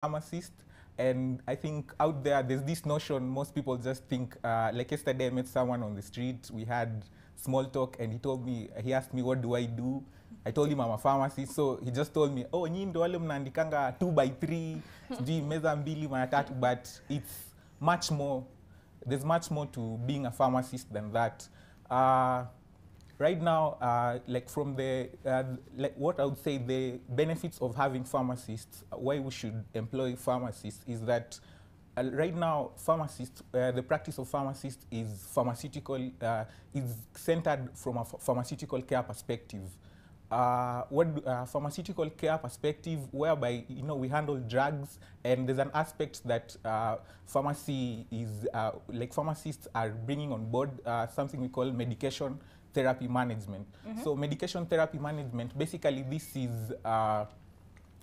pharmacist. And I think out there's this notion, most people just think, like yesterday I met someone on the street, we had small talk, and he asked me, what do I do? I told him I'm a pharmacist, so he just told me, oh, nyinyi ndo wale mnaandikanga 2x3, sijui meza mbili mara tatu, but it's much more, there's much more to being a pharmacist than that. Right now, like from the, like what I would say the benefits of having pharmacists, why we should employ pharmacists is that right now, pharmacists, the practice of pharmacists is pharmaceutical, is centered from a pharmaceutical care perspective. Pharmaceutical care perspective, whereby we handle drugs, and there's an aspect that pharmacy is like pharmacists are bringing on board something we call medication therapy management. So medication therapy management, basically this is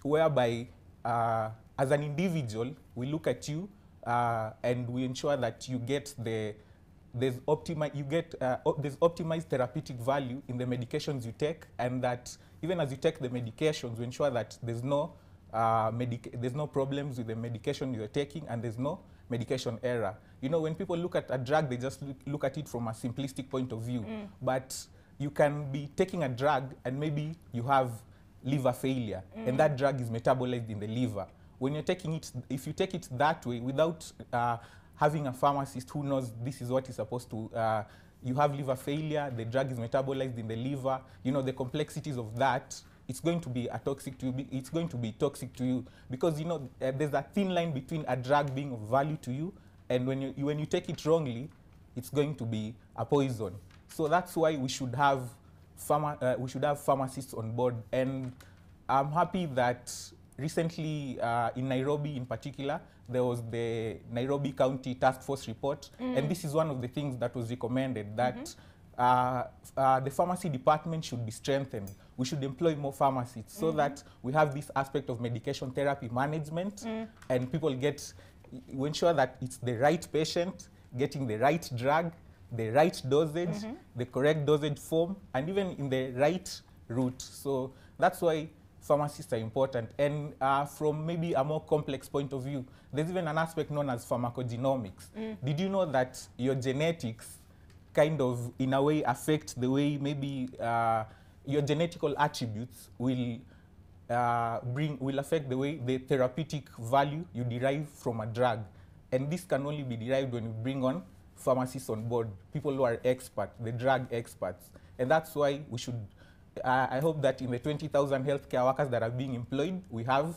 whereby as an individual, we look at you and we ensure that you get there's optimized therapeutic value in the medications you take, and that even as you take the medications, we ensure that there's no problems with the medication you're taking, and there's no medication error. When people look at a drug, they just look at it from a simplistic point of view. But you can be taking a drug and maybe you have liver failure, and that drug is metabolized in the liver. When you're taking it, if you take it that way without having a pharmacist who knows this is what is supposed to, you have liver failure, the drug is metabolized in the liver, the complexities of that, it's going to be toxic to you. It's going to be toxic to you because there's a thin line between a drug being of value to you, and when you take it wrongly, it's going to be a poison. So that's why we should have pharmacists on board. And I'm happy that recently in Nairobi in particular, there was the Nairobi County Task Force report, and this is one of the things that was recommended, that the pharmacy department should be strengthened. We should employ more pharmacists so that we have this aspect of medication therapy management, and people we ensure that it's the right patient getting the right drug, the right dosage, the correct dosage form, and even in the right route. So that's why pharmacists are important. And from maybe a more complex point of view, there's even an aspect known as pharmacogenomics. Did you know that your genetics kind of, in a way, affect the way maybe your genetical attributes will affect the way the therapeutic value you derive from a drug. And this can only be derived when you bring on pharmacists on board, people who are experts, the drug experts. And that's why we should, I hope that in the 20,000 healthcare workers that are being employed, we have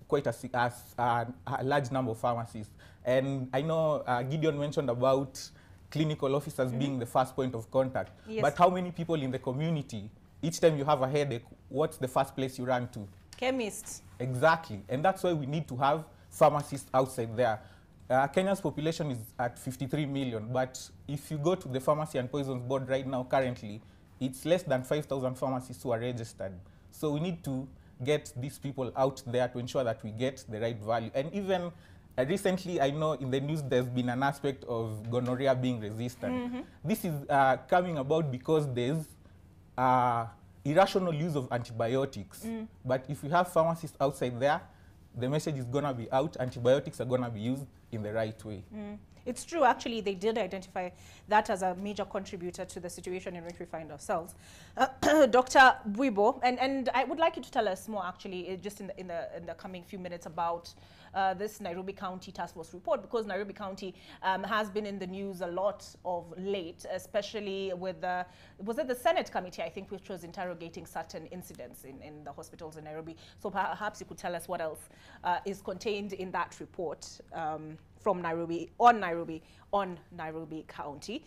quite a large number of pharmacists. And I know Gideon mentioned about clinical officers being the first point of contact. Yes. But how many people in the community, each time you have a headache, what's the first place you run to? Chemists. Exactly. And that's why we need to have pharmacists outside there. Kenya's population is at 53 million, but if you go to the Pharmacy and Poisons Board right now, currently, it's less than 5,000 pharmacists who are registered. So we need to get these people out there to ensure that we get the right value. And even recently, I know in the news there's been an aspect of gonorrhea being resistant. This is coming about because there's irrational use of antibiotics. But if we have pharmacists outside there, the message is going to be out. Antibiotics are going to be used in the right way. It's true, actually, they did identify that as a major contributor to the situation in which we find ourselves. Dr. Bwibo, and I would like you to tell us more, actually, just in the coming few minutes about this Nairobi County Task Force report, because Nairobi County has been in the news a lot of late, especially with was it the Senate committee, I think, which was interrogating certain incidents in the hospitals in Nairobi. So perhaps you could tell us what else is contained in that report from Nairobi, on Nairobi County.